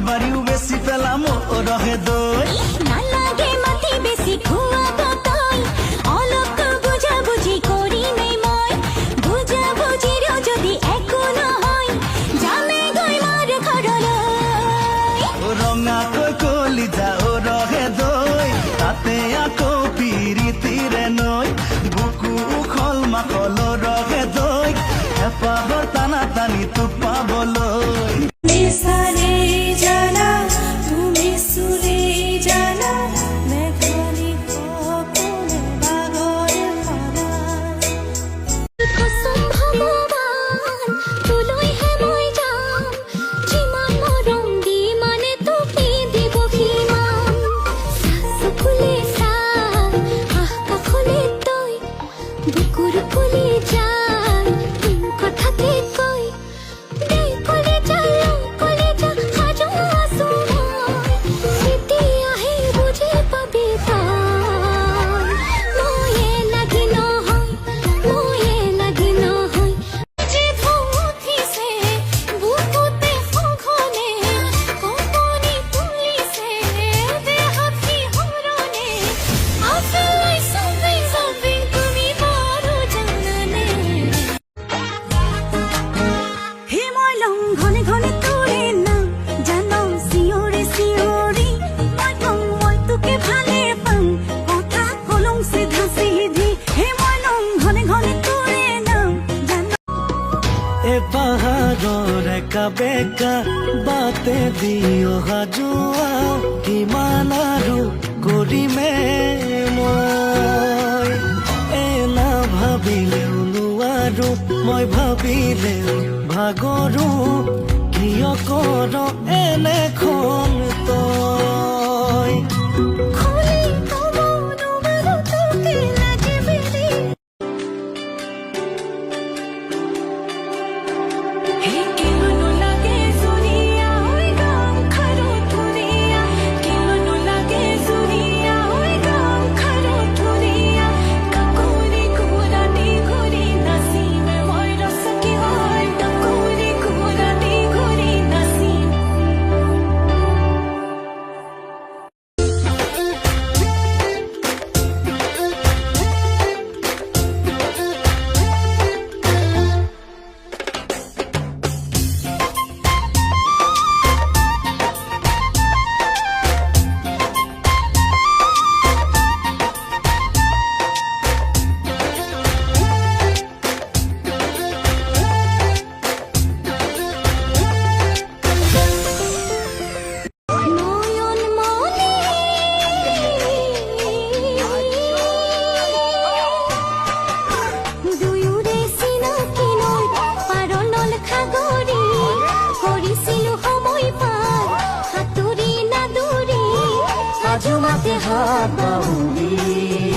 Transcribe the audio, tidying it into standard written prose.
বাড়িও বেশি পেলাম ও রহে দই না লাগে মাটি বেশি খুয়াব তই অলপ বুঝাবুঝি করি নেই মই বুঝাবুঝিরও যদি একো নহয় যামে গৈ মার ঘৰলৈ ও ৰঙাকৈ কলিজা ও ৰহে দই তাতে আকৌ পিৰিতিৰে নৈ বুকু উখল মাখল ৰহে দই হেঁপাহৰ টানা টানি তোক পাবলৈ সারে জানা তুমি সুরে জানা মেঘালি কপনে বাগরে ফানা কসম ভগবান তুলই হে মই যাম যিমান মৰম দি মানে তোকে দিব কিমান চকুলে চা কাষলে তই বুকুৰ ফুলি যায় তোৰ কথাতে কৈ দেই কলে যায় ঘনে ঘনে তোরে নাম জানো সিওরে সিওরি মই কম মই তোকে ভালে পাম কথা কলম সিধা সিধি হে মই লম ঘনে ঘনে তোরে নাম জানো এ পাহাৰৰ একা বেকা বাটে দি অহা যোৱা কিমান আৰু কৰিমে মই এনা ভাবিলেও নোৱাৰো মই ভাবিলেও ভাগৰো কিয় কৰ এনেখন তই খুলি কব নোৱাৰো তোকে লাগে বেলি হে কেনো লাগে জুৰিয়া হৈ গাম খাৰো ধুৰিয়া কেনো লাগে জুৰিয়া হৈ গাম খাৰো ধুৰিয়া কাকুৰি কুৰানি ঘূৰি নাচিমে মই ৰসকি হয় কাকুৰি কুৰানি ঘূৰি নাচিম নয়ন মনে দুয়োৰে চিনাকি নৈ পাৰনল খাগৰি কৰিছিলো সময় পাৰ সাঁতুৰি নাদুৰি আজো মাতে হাত বাউৰি